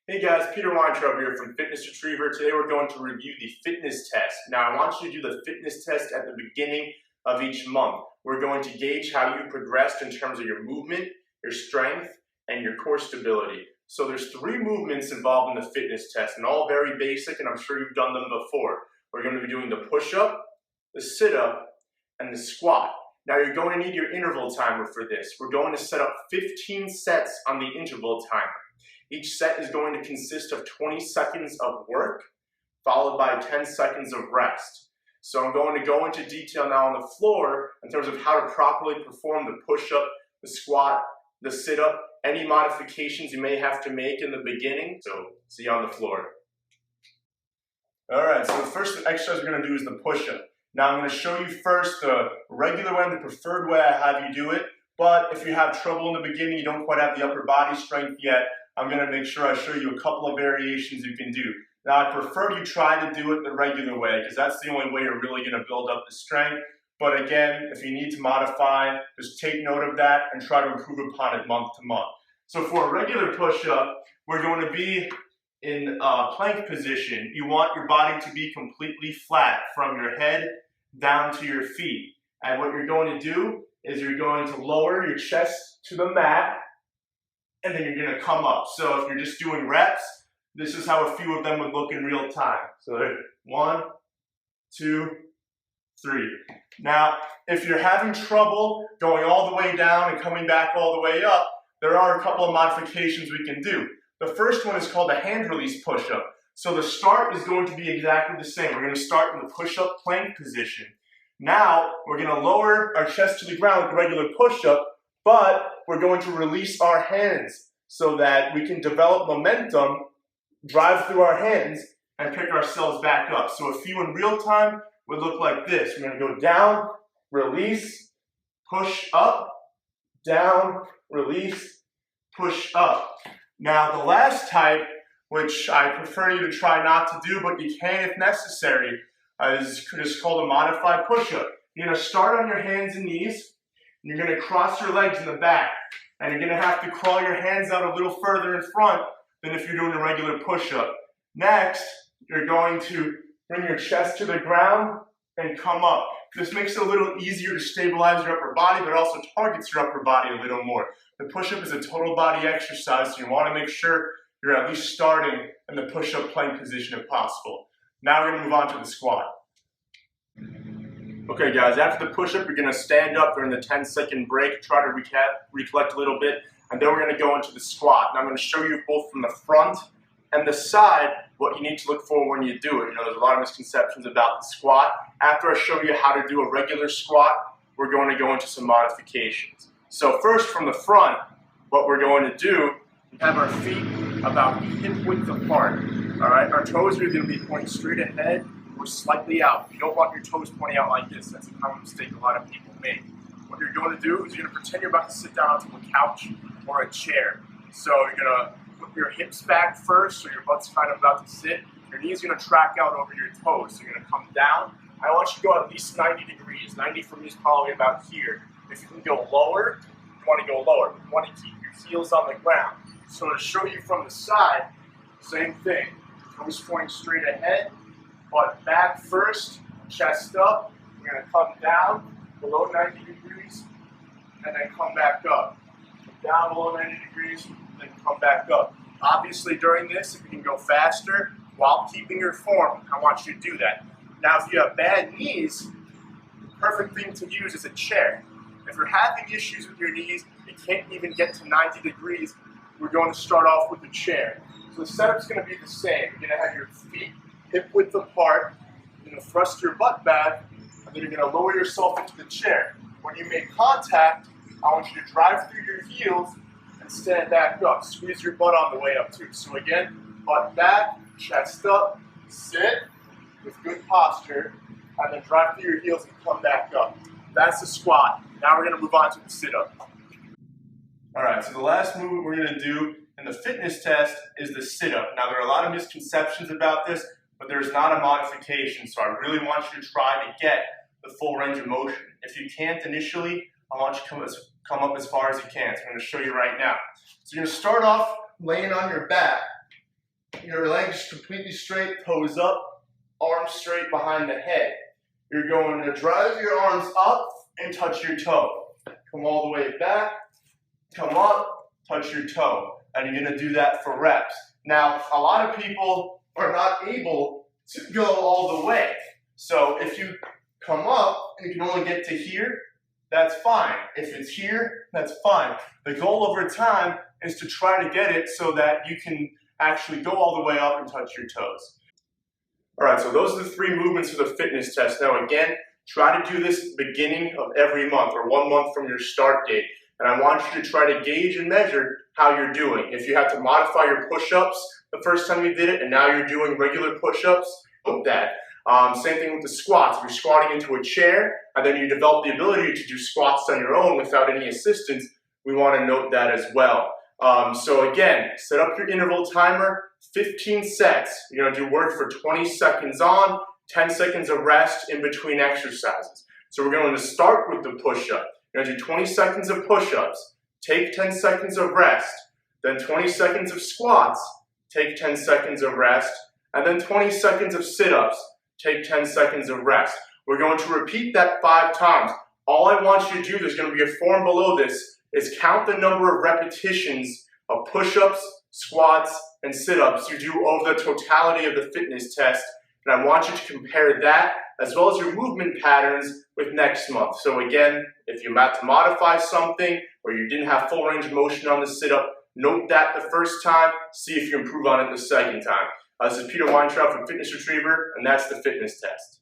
Hey guys, Peter Weintraub here from Fitness Retriever. Today we're going to review the fitness test. Now I want you to do the fitness test at the beginning of each month. We're going to gauge how you progressed in terms of your movement, your strength, and your core stability. So there's 3 movements involved in the fitness test, and all very basic, and I'm sure you've done them before. We're going to be doing the push-up, the sit-up, and the squat. Now you're going to need your interval timer for this. We're going to set up 15 sets on the interval timer. Each set is going to consist of 20 seconds of work, followed by 10 seconds of rest. So I'm going to go into detail now on the floor in terms of how to properly perform the push-up, the squat, the sit-up, any modifications you may have to make in the beginning. So see you on the floor. All right, so the first exercise we're going to do is the push-up. Now I'm going to show you first the regular way and the preferred way I have you do it. But if you have trouble in the beginning, you don't quite have the upper body strength yet, I'm going to make sure I show you a couple of variations you can do. Now I prefer you try to do it the regular way because that's the only way you're really going to build up the strength. But again, if you need to modify, just take note of that and try to improve upon it month to month. So for a regular push-up, we're going to be in plank position. You want your body to be completely flat from your head down to your feet. And what you're going to do is you're going to lower your chest to the mat, and then you're going to come up. So if you're just doing reps, this is how a few of them would look in real time. So 1, 2, 3. Now, if you're having trouble going all the way down and coming back all the way up, there are a couple of modifications we can do. The first one is called a hand release push-up. So the start is going to be exactly the same. We're going to start in the push-up plank position. Now, we're going to lower our chest to the ground with a regular push-up, but we're going to release our hands so that we can develop momentum, drive through our hands, and pick ourselves back up. So a few in real time would look like this. We're going to go down, release, push up, down, release, push up. Now the last type, which I prefer you to try not to do, but you can if necessary, is called a modified push-up. You're going to start on your hands and knees, and you're going to cross your legs in the back. And you're going to have to crawl your hands out a little further in front than if you're doing a regular push-up. Next, you're going to bring your chest to the ground and come up. This makes it a little easier to stabilize your upper body, but also targets your upper body a little more. The push-up is a total body exercise, so you want to make sure you're at least starting in the push-up plank position if possible. Now we're going to move on to the squat. Okay guys, after the push-up, you're going to stand up during the 10-second break, try to recollect a little bit, and then we're going to go into the squat. And I'm going to show you both from the front and the side what you need to look for when you do it. You know, there's a lot of misconceptions about the squat. After I show you how to do a regular squat, we're going to go into some modifications. So first, from the front, what we're going to do, we have our feet about hip width apart. All right, our toes are going to be pointing straight ahead or slightly out. You don't want your toes pointing out like this. That's a common mistake a lot of people make. What you're going to do is you're going to pretend you're about to sit down onto a couch or a chair. So you're going to put your hips back first, so your butt's kind of about to sit. Your knees are going to track out over your toes. So you're going to come down. I want you to go at least 90 degrees. 90 for me is probably about here. If you can go lower, you want to go lower. You want to keep your heels on the ground. So to show you from the side, same thing. Toes pointing straight ahead, butt back first, chest up. We're going to come down below 90 degrees, and then come back up. Down below 90 degrees, then come back up. Obviously during this, if you can go faster while keeping your form, I want you to do that. Now if you have bad knees, the perfect thing to use is a chair. If you're having issues with your knees, you can't even get to 90 degrees, we're going to start off with the chair. So the setup's going to be the same. You're going to have your feet hip width apart, you're going to thrust your butt back, and then you're going to lower yourself into the chair. When you make contact, I want you to drive through your heels and stand back up. Squeeze your butt on the way up too. So again, butt back, chest up, sit with good posture, and then drive through your heels and come back up. That's the squat. Now we're going to move on to the sit-up. All right, so the last movement we're going to do in the fitness test is the sit-up. Now there are a lot of misconceptions about this, but there's not a modification, so I really want you to try to get the full range of motion. If you can't initially, I want you to come up as far as you can. So I'm going to show you right now. So you're going to start off laying on your back, Your legs completely straight, toes up, arms straight behind the head. You're going to drive your arms up and touch your toe. Come all the way back, come up, touch your toe. And you're going to do that for reps. Now, a lot of people are not able to go all the way. So if you come up and you can only get to here, that's fine. If it's here, that's fine. The goal over time is to try to get it so that you can actually go all the way up and touch your toes. All right, so those are the 3 movements for the fitness test. Now again, try to do this beginning of every month or 1 month from your start date. And I want you to try to gauge and measure how you're doing. If you have to modify your push-ups the first time you did it and now you're doing regular push-ups, note that. Same thing with the squats. If you're squatting into a chair and then you develop the ability to do squats on your own without any assistance, we want to note that as well. So again, set up your interval timer, 15 sets. You're going to do work for 20 seconds on, 10 seconds of rest in between exercises. So we're going to start with the push-up. You're going to do 20 seconds of push-ups, take 10 seconds of rest, then 20 seconds of squats, take 10 seconds of rest, and then 20 seconds of sit-ups, take 10 seconds of rest. We're going to repeat that 5 times. All I want you to do, there's going to be a form below this, is count the number of repetitions of push-ups, squats, and sit-ups you do over the totality of the fitness test. And I want you to compare that as well as your movement patterns with next month. So again, if you had to modify something or you didn't have full range of motion on the sit-up, note that the first time, see if you improve on it the second time. This is Peter Weintraub from Fitness Retriever, and that's the fitness test.